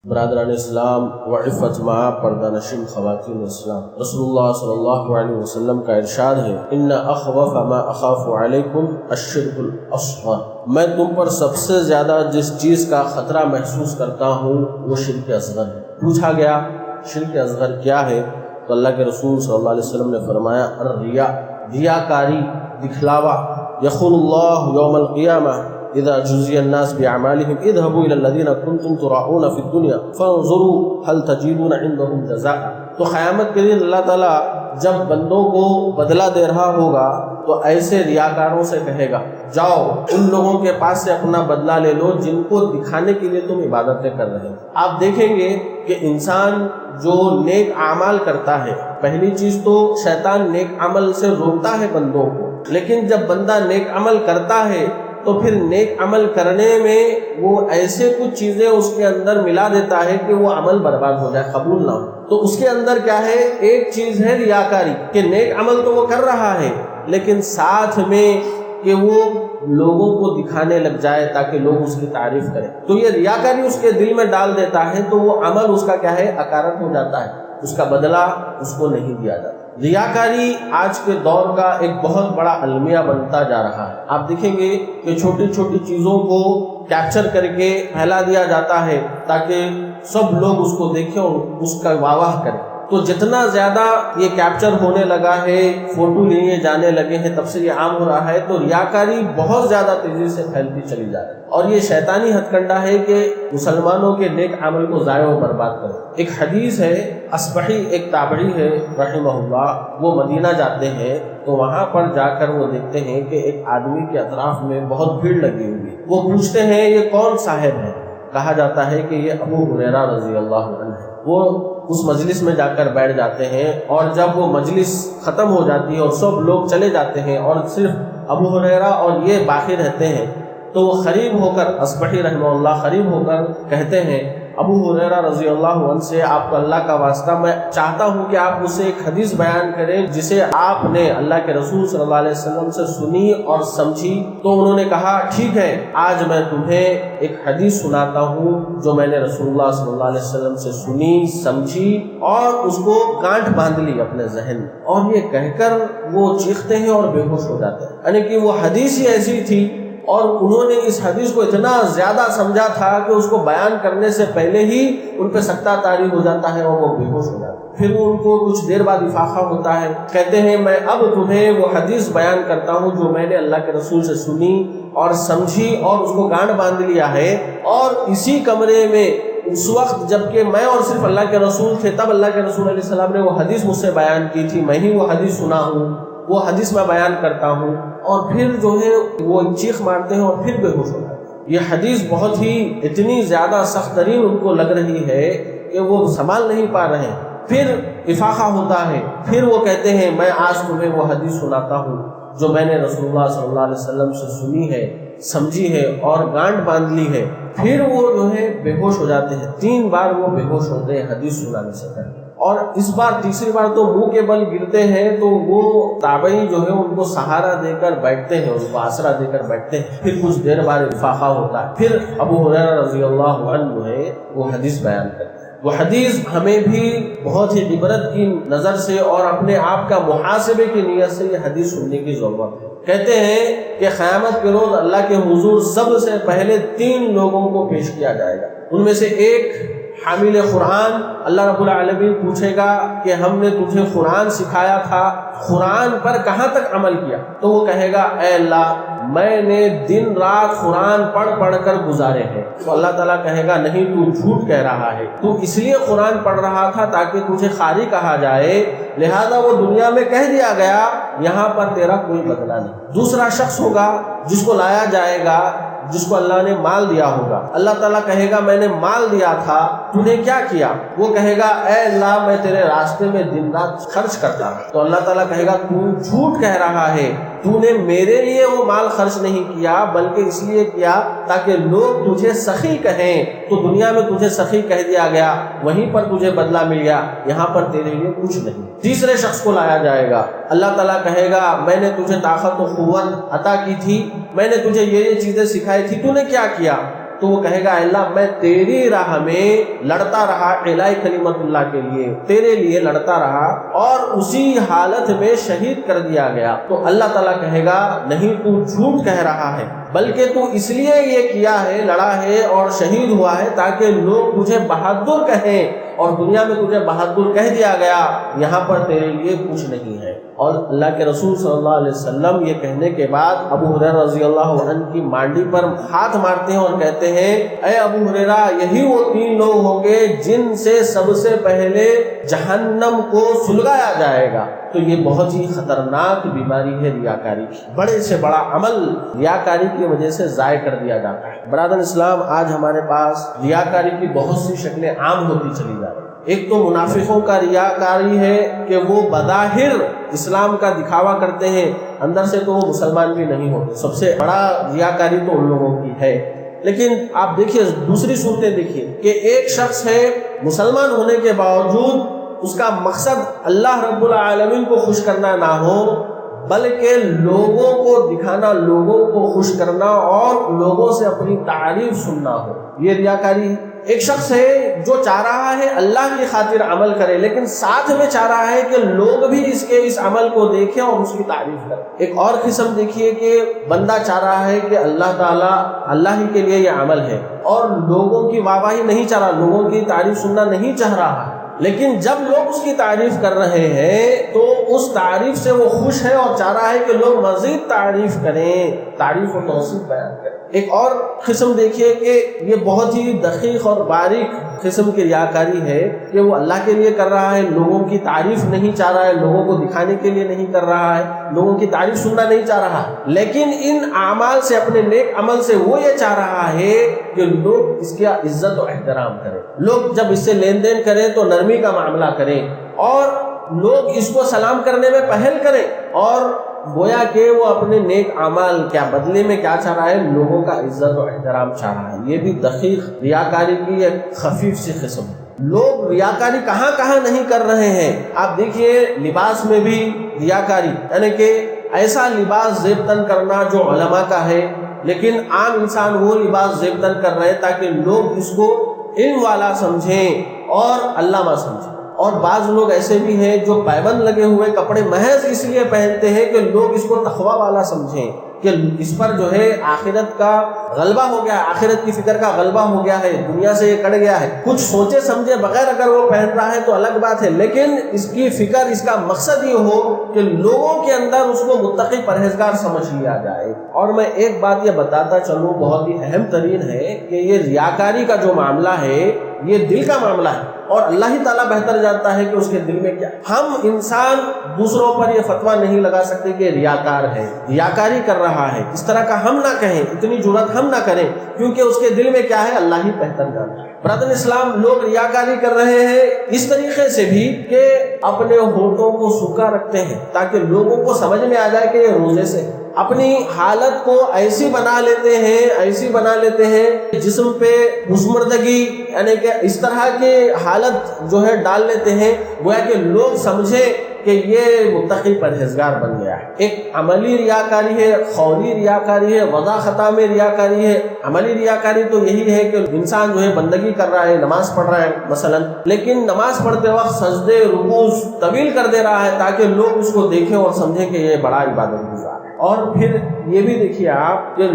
برادران اسلام و عفت معاب پردہ نشین خواتین اسلام، رسول اللہ صلی اللہ علیہ وسلم کا ارشاد ہے ان اخوف ما اخاف علیکم الشرک الاصغر، میں تم پر سب سے زیادہ جس چیز کا خطرہ محسوس کرتا ہوں وہ شرک اصغر ہے۔ پوچھا گیا شرک اصغر کیا ہے تو اللہ کے رسول صلی اللہ علیہ وسلم نے فرمایا الریا، ریاکاری، دکھلاوا، یقول اللہ یوم القیامہ اذا جزی الناس باعمالهم اذهبوا الى الذين كنتم تراؤون في الدنيا فانظروا هل تجدون عندهم جزاء۔ تو قیامت کے دن اللہ تعالیٰ جب بندوں کو بدلہ دے رہا ہوگا تو ایسے ریاکاروں سے کہے گا جاؤ ان لوگوں کے پاس سے اپنا بدلہ لے لو جن کو دکھانے کے لیے تم عبادتیں کر رہے ہیں۔ آپ دیکھیں گے کہ انسان جو نیک اعمال کرتا ہے، پہلی چیز تو شیطان نیک عمل سے روکتا ہے بندوں کو، لیکن جب بندہ نیک عمل کرتا ہے تو پھر نیک عمل کرنے میں وہ ایسے کچھ چیزیں اس کے اندر ملا دیتا ہے کہ وہ عمل برباد ہو جائے، قبول نہ ہو۔ تو اس کے اندر کیا ہے؟ ایک چیز ہے ریاکاری، کہ نیک عمل تو وہ کر رہا ہے لیکن ساتھ میں کہ وہ لوگوں کو دکھانے لگ جائے تاکہ لوگ اس کی تعریف کریں، تو یہ ریاکاری اس کے دل میں ڈال دیتا ہے، تو وہ عمل اس کا کیا ہے؟ اکارت ہو جاتا ہے، اس کا بدلہ اس کو نہیں دیا جاتا۔ ریاکاری آج کے دور کا ایک بہت بڑا المیہ بنتا جا رہا ہے۔ آپ دیکھیں گے کہ چھوٹی چھوٹی چیزوں کو کیپچر کر کے پھیلا دیا جاتا ہے تاکہ سب لوگ اس کو دیکھیں اور اس کا واہ واہ کریں۔ تو جتنا زیادہ یہ کیپچر ہونے لگا ہے، فوٹو لیے جانے لگے ہیں، تب سے یہ عام ہو رہا ہے، تو ریاکاری بہت زیادہ تیزی سے پھیلتی چلی جا رہی ہے، اور یہ شیطانی ہتھ کنڈا ہے کہ مسلمانوں کے نیک عمل کو ضائع و برباد کرے۔ ایک حدیث ہے، اصبحی ایک تابعی ہے رحمہ اللہ، وہ مدینہ جاتے ہیں تو وہاں پر جا کر وہ دیکھتے ہیں کہ ایک آدمی کے اطراف میں بہت بھیڑ لگی ہوئی۔ وہ پوچھتے ہیں یہ کون صاحب ہے؟ کہا جاتا ہے کہ یہ ابو ہریرہ رضی اللہ عنہ ہے۔ وہ اس مجلس میں جا کر بیٹھ جاتے ہیں، اور جب وہ مجلس ختم ہو جاتی ہے اور سب لوگ چلے جاتے ہیں اور صرف ابو ہریرہ اور یہ باقی رہتے ہیں، تو وہ قریب ہو کر، اصبحی رحمہ اللہ قریب ہو کر کہتے ہیں ابو ہریرہ رضی اللہ عنہ سے آپ کو اللہ کا واسطہ میں چاہتا ہوں کہ آپ مجھ سے ایک حدیث بیان کریں جسے آپ نے اللہ کے رسول صلی اللہ علیہ وسلم سے سنی اور سمجھی۔ تو انہوں نے کہا ٹھیک ہے، آج میں تمہیں ایک حدیث سناتا ہوں جو میں نے رسول اللہ صلی اللہ علیہ وسلم سے سنی، سمجھی اور اس کو گانٹھ باندھ لی اپنے ذہن میں، اور یہ کہہ کر وہ چیختے ہیں اور بے ہوش ہو جاتے ہیں۔ یعنی کہ وہ حدیث ہی ایسی تھی اور انہوں نے اس حدیث کو اتنا زیادہ سمجھا تھا کہ اس کو بیان کرنے سے پہلے ہی ان پہ سکتہ طاری ہو جاتا ہے اور وہ بے ہوش ہو جاتا ہے۔ پھر ان کو کچھ دیر بعد افاقہ ہوتا ہے، کہتے ہیں میں اب تمہیں وہ حدیث بیان کرتا ہوں جو میں نے اللہ کے رسول سے سنی اور سمجھی اور اس کو گانٹھ باندھ لیا ہے، اور اسی کمرے میں اس وقت جبکہ میں اور صرف اللہ کے رسول تھے، تب اللہ کے رسول علیہ السلام نے وہ حدیث مجھ سے بیان کی تھی، میں ہی وہ حدیث سنا ہوں، وہ حدیث میں بیان کرتا ہوں، اور پھر جو ہے وہ چیخ مارتے ہیں اور پھر بے ہوش ہو جاتے ہیں۔ یہ حدیث بہت ہی اتنی زیادہ سخت ترین ان کو لگ رہی ہے کہ وہ سنبھال نہیں پا رہے ہیں۔ پھر افاقہ ہوتا ہے، پھر وہ کہتے ہیں میں آج تمہیں وہ حدیث سناتا ہوں جو میں نے رسول اللہ صلی اللہ علیہ وسلم سے سنی ہے، سمجھی ہے اور گانٹھ باندھ لی ہے۔ پھر وہ جو ہے بے ہوش ہو جاتے ہیں، 3 بار وہ بے ہوش ہوتے ہیں حدیث سنانے سے پہلے، اور اس بار تیسری بار تو منہ کے بل گرتے ہیں، تو وہ تابعی جو ہے ان کو سہارا دے کر بیٹھتے ہیں، ان کو آسرا دے کر بیٹھتے ہیں۔ پھر کچھ دیر بعد افاقہ ہوتا ہے، پھر ابو ہریرہ رضی اللہ عنہ جو ہے وہ حدیث بیان کرتے ہیں۔ وہ حدیث ہمیں بھی بہت ہی عبرت کی نظر سے اور اپنے آپ کا محاسبے کی نیت سے یہ حدیث سننے کی ضرورت ہے۔ کہتے ہیں کہ قیامت کے روز اللہ کے حضور سب سے پہلے 3 لوگوں کو پیش کیا جائے گا، ان میں سے ایک حامل قرآن، اللہ رب العالمین پوچھے گا کہ ہم نے تجھے قرآن سکھایا تھا، قرآن پر کہاں تک عمل کیا؟ تو وہ کہے گا اے اللہ میں نے دن رات قرآن پڑھ کر گزارے ہیں۔ تو اللہ تعالیٰ کہے گا نہیں، تو جھوٹ کہہ رہا ہے، تو اس لیے قرآن پڑھ رہا تھا تاکہ تجھے قاری کہا جائے، لہذا وہ دنیا میں کہہ دیا گیا، یہاں پر تیرا کوئی بدلہ نہیں۔ دوسرا شخص ہوگا جس کو لایا جائے گا، جس کو اللہ نے مال دیا ہوگا، اللہ تعالیٰ کہے گا میں نے مال دیا تھا، تو نے کیا کیا؟ وہ کہے گا اے اللہ میں تیرے راستے میں دن رات خرچ کرتا ہوں۔ تو اللہ تعالیٰ کہے گا تو جھوٹ کہہ رہا ہے، تو نے میرے لیے وہ مال خرچ نہیں کیا بلکہ اس لیے کیا تاکہ لوگ تجھے سخی کہیں، تو دنیا میں تجھے سخی کہہ دیا گیا، وہیں پر تجھے بدلہ مل گیا، یہاں پر تیرے لیے کچھ نہیں۔ تیسرے شخص کو لایا جائے گا، اللہ تعالیٰ کہے گا میں نے تجھے طاقت و قوت عطا کی تھی، میں نے تجھے یہ چیزیں سکھائی تھی، تو نے کیا کیا؟ تو وہ کہے گا اللہ میں تیری راہ میں لڑتا رہا، اعلاء کلمت اللہ کے لیے تیرے لیے لڑتا رہا اور اسی حالت میں شہید کر دیا گیا، تو اللہ تعالیٰ کہے گا نہیں تو جھوٹ کہہ رہا ہے، بلکہ تو اس لیے یہ کیا ہے، لڑا ہے اور شہید ہوا ہے تاکہ لوگ تجھے بہادر کہیں، اور دنیا میں تجھے بہادر کہہ دیا گیا، یہاں پر تیرے لیے کچھ نہیں ہے۔ اور اللہ کے رسول صلی اللہ علیہ وسلم یہ کہنے کے بعد ابو ہریرہ رضی اللہ عنہ کی مانڈی پر ہاتھ مارتے ہیں اور کہتے ہیں اے ابو ہریرہ، یہی وہ 3 لوگ ہوں گے جن سے سب سے پہلے جہنم کو سلگایا جائے گا۔ تو یہ بہت ہی خطرناک بیماری ہے ریاکاری کی، بڑے سے بڑا عمل ریاکاری کی وجہ سے ضائع کر دیا جاتا ہے۔ برادر اسلام، آج ہمارے پاس ریاکاری کی بہت سی شکلیں عام ہوتی چلی جا رہی ہیں۔ ایک تو منافقوں کا ریاکاری ہے کہ وہ بظاہر اسلام کا دکھاوا کرتے ہیں، اندر سے تو وہ مسلمان بھی نہیں ہوتے، سب سے بڑا ریاکاری تو ان لوگوں کی ہے۔ لیکن آپ دیکھیے دوسری صورتیں دیکھیے کہ ایک شخص ہے مسلمان ہونے کے باوجود اس کا مقصد اللہ رب العالمین کو خوش کرنا نہ ہو، بلکہ لوگوں کو دکھانا، لوگوں کو خوش کرنا اور لوگوں سے اپنی تعریف سننا ہو، یہ ریاکاری۔ ایک شخص ہے جو چاہ رہا ہے اللہ کی خاطر عمل کرے، لیکن ساتھ میں چاہ رہا ہے کہ لوگ بھی اس عمل کو دیکھیں اور اس کی تعریف کریں۔ ایک اور قسم دیکھیے کہ بندہ چاہ رہا ہے کہ اللہ تعالیٰ اللہ ہی کے لیے یہ عمل ہے اور لوگوں کی واہ واہی نہیں چاہ رہا، لوگوں کی تعریف سننا نہیں چاہ رہا، لیکن جب لوگ اس کی تعریف کر رہے ہیں تو اس تعریف سے وہ خوش ہے اور چاہ رہا ہے کہ لوگ مزید تعریف کریں، تعریف و توصیف بیان کریں۔ ایک اور قسم دیکھیے کہ یہ بہت ہی دقیق اور باریک قسم کی ریاکاری ہے کہ وہ اللہ کے لیے کر رہا ہے، لوگوں کی تعریف نہیں چاہ رہا ہے، لوگوں کو دکھانے کے لیے نہیں کر رہا ہے، لوگوں کی تعریف سننا نہیں چاہ رہا، لیکن ان اعمال سے، اپنے نیک عمل سے وہ یہ چاہ رہا ہے کہ لوگ اس کی عزت و احترام کریں، لوگ جب اس سے لین دین کریں تو نرمی کا معاملہ کریں اور لوگ اس کو سلام کرنے میں پہل کریں، اور گویا کہ وہ اپنے نیک اعمال کیا بدلے میں کیا چاہ رہا ہے، لوگوں کا عزت و احترام چاہ رہا ہے۔ یہ بھی دقیق ریاکاری کی ایک خفیف سی قسم ہے۔ لوگ ریاکاری کہاں کہاں نہیں کر رہے ہیں، آپ دیکھیے لباس میں بھی ریاکاری، یعنی کہ ایسا لباس زیب تن کرنا جو علماء کا ہے، لیکن عام انسان وہ لباس زیب تن کر رہے ہیں تاکہ لوگ اس کو علم والا سمجھیں اور علامہ سمجھیں۔ اور بعض لوگ ایسے بھی ہیں جو پابند لگے ہوئے کپڑے محض اس لیے پہنتے ہیں کہ لوگ اس کو تقویٰ والا سمجھیں، کہ اس پر جو ہے آخرت کا غلبہ ہو گیا، آخرت کی فکر کا غلبہ ہو گیا ہے، دنیا سے یہ کٹ گیا ہے۔ کچھ سوچے سمجھے بغیر اگر وہ پہن رہا ہے تو الگ بات ہے، لیکن اس کی فکر، اس کا مقصد یہ ہو کہ لوگوں کے اندر اس کو متقی پرہیزگار سمجھ لیا جائے۔ اور میں ایک بات یہ بتاتا چلوں، بہت ہی اہم ترین ہے کہ یہ ریاکاری کا جو معاملہ ہے یہ دل کا معاملہ ہے، اور اللہ ہی تعالیٰ بہتر جانتا ہے کہ اس کے دل میں کیا۔ ہم انسان دوسروں پر یہ فتویٰ نہیں لگا سکتے کہ ریاکار ہے، ریاکاری کر رہا ہے، اس طرح کا ہم نہ کہیں، اتنی جرأت ہم نہ کریں، کیونکہ اس کے دل میں کیا ہے اللہ ہی بہتر جانتا ہے۔ برادر اسلام، لوگ ریاکاری کر رہے ہیں اس طریقے سے بھی کہ اپنے ہونٹوں کو سوکھا رکھتے ہیں تاکہ لوگوں کو سمجھ میں آ جائے کہ یہ روزے سے، اپنی حالت کو ایسی بنا لیتے ہیں جسم پہ گھسمردگی، یعنی کہ اس طرح کی حالت جو ہے ڈال لیتے ہیں گویا کہ لوگ سمجھیں کہ یہ متقی پرہیزگار بن گیا ہے۔ ایک عملی ریاکاری ہے، قولی ریاکاری ہے، وضع خطا میں ریاکاری ہے۔ عملی ریاکاری تو یہی ہے کہ انسان جو ہے بندگی کر رہا ہے، نماز پڑھ رہا ہے مثلا، لیکن نماز پڑھتے وقت سجدے رکوع طویل کر دے رہا ہے تاکہ لوگ اس کو دیکھیں اور سمجھیں کہ یہ بڑا عبادت گزار ہے۔ اور پھر یہ بھی دیکھیے آپ کہ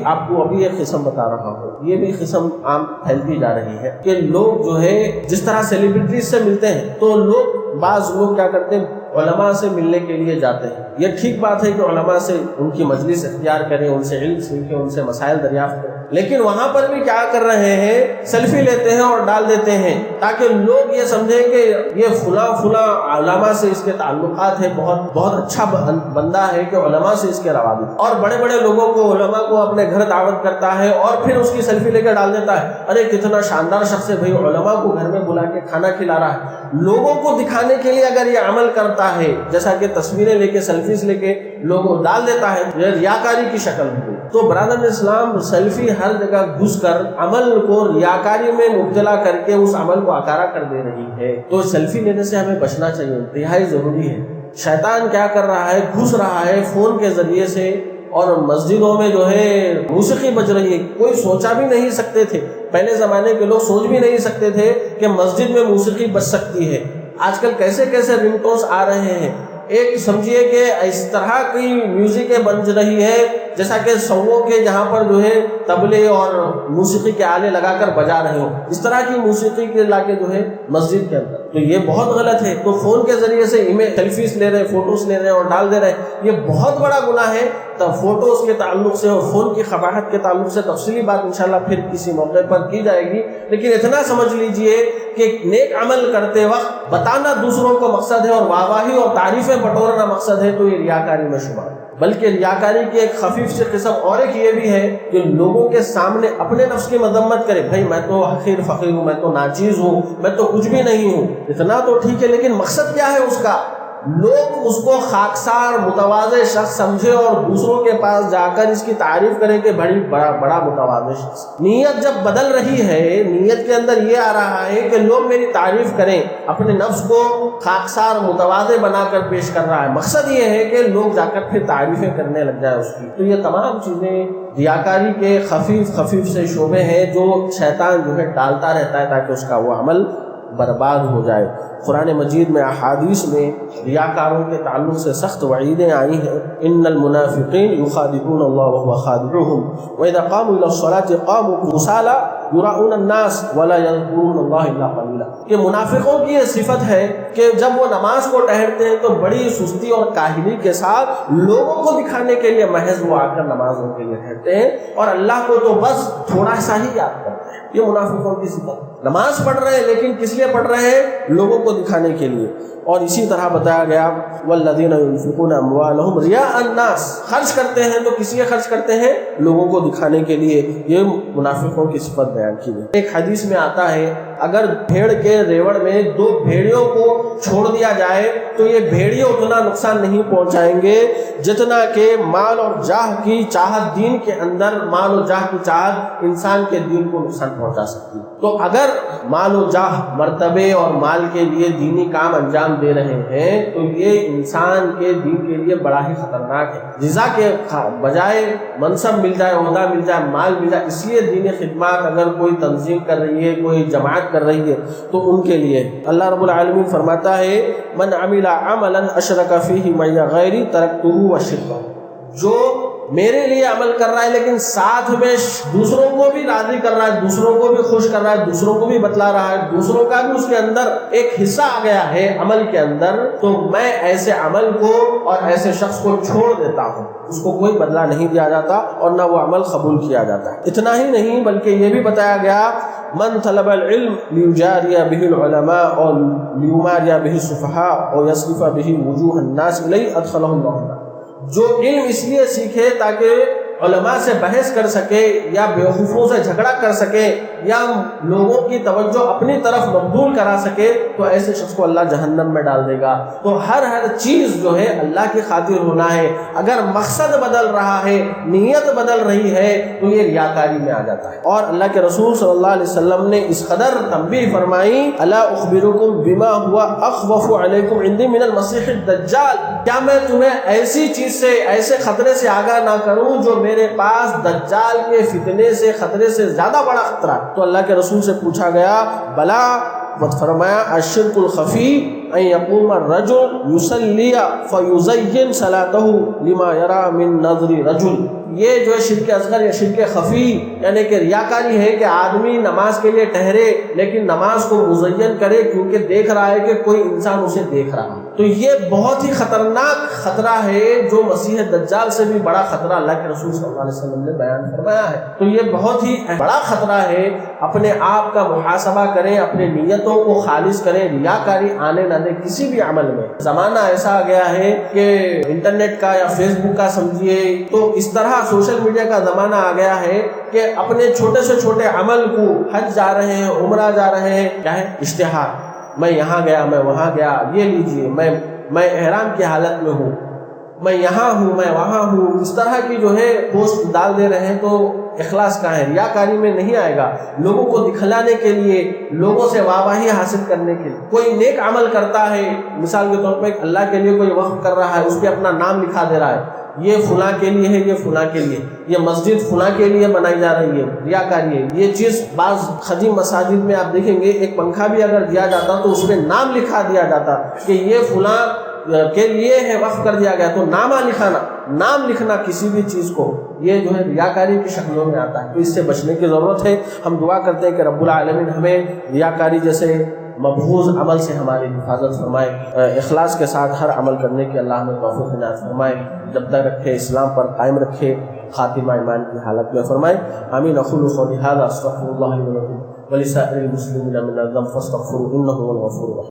آپ کو ایک قسم بتا رہا ہوں، یہ بھی قسم عام پھیلتی جا رہی ہے کہ لوگ جو ہے جس طرح سیلیبریٹیز سے ملتے ہیں تو بعض لوگ کیا کرتے ہیں، علماء سے ملنے کے لیے جاتے ہیں۔ یہ ٹھیک بات ہے کہ علماء سے ان کی مجلس اختیار کریں، ان سے علم سیکھیں، ان سے مسائل دریافت کریں، لیکن وہاں پر بھی کیا کر رہے ہیں، سیلفی لیتے ہیں اور ڈال دیتے ہیں تاکہ لوگ یہ سمجھیں کہ یہ فلاں علماء سے اس کے تعلقات ہیں، بہت اچھا بندہ ہے کہ علماء سے اس کے روابط، اور بڑے بڑے لوگوں کو، علماء کو اپنے گھر دعوت کرتا ہے اور پھر اس کی سیلفی لے کے ڈال دیتا ہے، ارے کتنا شاندار شخص ہے بھائی، علماء کو گھر میں بلا کے کھانا کھلا رہا ہے۔ لوگوں کو دکھانے کے لیے اگر یہ عمل کرتا ہے، جیسا کہ تصویریں لے کے، سیلفیز لے کے لوگوں ڈال دیتا ہے، یہ ریاکاری کی شکل ہوئی۔ تو برادر اسلام، سیلفی ہر جگہ گھس کر عمل کو ریاکاری میں مبتلا کر کے اس عمل کو آکارا کر دے رہی ہے، تو سیلفی لینے سے ہمیں بچنا چاہیے، انتہائی ضروری ہے۔ شیطان کیا کر رہا ہے، گھس رہا ہے فون کے ذریعے سے اور مسجدوں میں جو ہے موسیقی بج رہی ہے. کوئی سوچا بھی نہیں سکتے تھے، پہلے زمانے کے لوگ سوچ بھی نہیں سکتے تھے کہ مسجد میں موسیقی بج سکتی ہے. آج کل کیسے کیسے رنگ ٹونز آ رہے ہیں. ایک سمجھیے کہ اس طرح کی میوزک بن رہی ہے جیسا کہ سووں کے جہاں پر جو ہے طبلے اور موسیقی کے آلے لگا کر بجا رہے ہوں، اس طرح کی موسیقی کے لا کے جو ہے مسجد کے اندر. تو یہ بہت غلط ہے. تو فون کے ذریعے سے سیلفیز لے رہے ہیں، فوٹوز لے رہے ہیں اور ڈال دے رہے ہیں، یہ بہت بڑا گناہ ہے. تو فوٹوز کے تعلق سے اور فون کی قباحت کے تعلق سے تفصیلی بات انشاءاللہ پھر کسی موقع پر کی جائے گی. لیکن اتنا سمجھ لیجئے کہ نیک عمل کرتے وقت بتانا دوسروں کو مقصد ہے اور واہواہی اور تعریفیں بٹورنا مقصد ہے تو یہ ریاکاری میں شمار. بلکہ ریاکاری کی ایک خفیف سی قسم اور ایک یہ بھی ہے کہ لوگوں کے سامنے اپنے نفس کی مذمت کرے. بھائی میں تو حقیر فقیر ہوں، میں تو ناچیز ہوں، میں تو کچھ بھی نہیں ہوں. اتنا تو ٹھیک ہے، لیکن مقصد کیا ہے اس کا؟ لوگ اس کو خاکسار متواضع شخص سمجھے اور دوسروں کے پاس جا کر اس کی تعریف کریں کہ بڑا متواضع شخص. نیت جب بدل رہی ہے، نیت کے اندر یہ آ رہا ہے کہ لوگ میری تعریف کریں، اپنے نفس کو خاکسار متواضع بنا کر پیش کر رہا ہے. مقصد یہ ہے کہ لوگ جا کر پھر تعریفیں کرنے لگ جائے اس کی. تو یہ تمام چیزیں ریاکاری کے خفیف سے شعبے ہیں جو شیطان جو ہے ڈالتا رہتا ہے تاکہ اس کا وہ عمل برباد ہو جائے. قرآن مجید میں احادیث میں ریاکاروں کے تعلق سے سخت وعیدیں آئی ہیں. ان المنافقین یخادعون اللہ وهو خادعهم واذا قاموا الى الصلاة قاموا كسالى یراؤون الناس ولا یذکرون اللہ الا قلیلا. کہ منافقوں کی یہ صفت ہے کہ جب وہ نماز کو ٹہرتے ہیں تو بڑی سستی اور کاہلی کے ساتھ لوگوں کو دکھانے کے لیے محض وہ آ کر نمازوں کے لیے ٹہرتے ہیں اور اللہ کو تو بس تھوڑا سا ہی یاد کرتے ہیں. یہ منافقوں کی صفت. نماز پڑھ رہے ہیں لیکن کس لیے پڑھ رہے ہیں؟ لوگوں کو دکھانے کے لیے. اور اسی طرح بتایا گیا والذین ينفقون اموالهم رئاء الناس. خرچ کرتے ہیں تو کس لیے خرچ کرتے ہیں؟ لوگوں کو دکھانے کے لیے. یہ منافقوں کی صفت بیان کی گئی. ایک حدیث میں آتا ہے اگر بھیڑ کے ریوڑ میں 2 بھیڑیوں کو چھوڑ دیا جائے تو یہ بھیڑیے اتنا نقصان نہیں پہنچائیں گے جتنا کہ مال اور جاہ کی چاہت. دین کے اندر مال اور جاہ کی چاہت انسان کے دین کو نقصان پہنچا سکتی ہے. تو اگر مال و جاہ مرتبے اور مال کے لیے دینی کام انجام دے رہے ہیں تو یہ انسان کے دین کے لیے بڑا ہی خطرناک ہے. رضا کے بجائے منصب مل جائے، عہدہ مل جائے، مال مل جائے، اس لیے دینی خدمات اگر کوئی تنظیم کر رہی ہے، کوئی جماعت کر رہی ہے تو ان کے لیے. اللہ رب العالمین فرماتا ہے من عمل عملا اشرک فیہ معی غیری ترکتہ وشرکہ. جو میرے لیے عمل کر رہا ہے لیکن ساتھ میں دوسروں کو بھی راضی کر رہا ہے، دوسروں کو بھی خوش کر رہا ہے، دوسروں کو بھی بتلا رہا ہے، دوسروں کا بھی اس کے اندر ایک حصہ آ گیا ہے عمل کے اندر، تو میں ایسے عمل کو اور ایسے شخص کو چھوڑ دیتا ہوں. اس کو کوئی بدلہ نہیں دیا جاتا اور نہ وہ عمل قبول کیا جاتا ہے. اتنا ہی نہیں بلکہ یہ بھی بتایا گیا من طلب العلم لیجاری به العلماء اور لیماری به السفہاء اور یصرف به وجوہ الناس الیہ ادخلہ اللہ. جو علم اس لیے سیکھے تاکہ علماء سے بحث کر سکے یا بیوقوفوں سے جھگڑا کر سکے یا لوگوں کی توجہ اپنی طرف مبذول کرا سکے تو ایسے شخص کو اللہ جہنم میں ڈال دے گا. تو ہر چیز جو ہے اللہ کی خاطر ہونا ہے. اگر مقصد بدل رہا ہے، نیت بدل رہی ہے تو یہ ریاکاری میں آ جاتا ہے. اور اللہ کے رسول صلی اللہ علیہ وسلم نے اس قدر تنبیہ فرمائی الا اخبرکم بما ہوا اخوف علیکم عندی من المسیح الدجال. کیا میں تمہیں ایسی چیز سے، ایسے خطرے سے آگاہ نہ کروں جو میرے پاس دجال کے فتنے سے، خطرے سے زیادہ بڑا خطرہ؟ تو اللہ کے رسول سے پوچھا گیا بلا، فرمایا الشرک الخفی ان یقوم الرجل یصلی فیزین صلاته لما یرى من نظر رجل. یہ جو ہے شرک اصغر یا شرک خفی یعنی کہ ریاکاری ہے کہ آدمی نماز کے لیے ٹہرے لیکن نماز کو مزین کرے کیونکہ دیکھ رہا ہے کہ کوئی انسان اسے دیکھ رہا ہے. تو یہ بہت ہی خطرناک خطرہ ہے جو مسیح دجال سے بھی بڑا خطرہ اللہ کے رسول صلی اللہ علیہ وسلم نے بیان فرمایا ہے. تو یہ بہت ہی بڑا خطرہ ہے. اپنے آپ کا محاسبہ کریں، اپنے نیتوں کو خالص کریں، ریاکاری آنے نہ دیں کسی بھی عمل میں. زمانہ ایسا آ گیا ہے کہ انٹرنیٹ کا یا فیس بک کا سمجھیے، تو اس طرح سوشل میڈیا کا زمانہ آ گیا ہے کہ اپنے چھوٹے سے چھوٹے عمل کو، حج جا رہے ہیں، عمرہ جا رہے ہیں، کیا ہے اشتہار، میں یہاں گیا، میں وہاں گیا، یہ لیجئے، میں احرام کی حالت میں ہوں، میں یہاں ہوں، میں وہاں ہوں. اس طرح کی جو ہے پوسٹ ڈال دے رہے ہیں. تو اخلاص کہاں ہے؟ ریاکاری میں نہیں آئے گا. لوگوں کو دکھلانے کے لیے، لوگوں سے واہواہی حاصل کرنے کے لیے. کوئی نیک عمل کرتا ہے، مثال کے طور پہ اللہ کے لیے کوئی وقف کر رہا ہے، اس پہ اپنا نام لکھا دے رہا ہے، یہ فلاں کے لیے ہے، یہ فلاں کے لیے، یہ مسجد فلاں کے لیے بنائی جا رہی ہے، ریاکاری ہے۔ یہ چیز بعض قدیم مساجد میں آپ دیکھیں گے ایک پنکھا بھی اگر دیا جاتا تو اس پہ نام لکھا دیا جاتا کہ یہ فلاں کے لیے ہے، وقف کر دیا گیا، تو نامہ لکھانا، نام لکھنا کسی بھی چیز کو، یہ جو ہے ریاکاری کی شکلوں میں آتا ہے۔ تو اس سے بچنے کی ضرورت ہے۔ ہم دعا کرتے ہیں کہ رب العالمین ہمیں ریاکاری جیسے مبغوض عمل سے ہماری حفاظت فرمائے، اخلاص کے ساتھ ہر عمل کرنے کی اللہ ہمیں توفیق عنایت فرمائے، جب تک رکھے اسلام پر قائم رکھے، خاتمہ ایمان کی حالت میں فرمائے۔ آمین۔ اقول قولی ھذا استغفر اللہ لي ولکم ولسائر المسلمین من الذنوب فاستغفروه انه هو الغفور الرحیم۔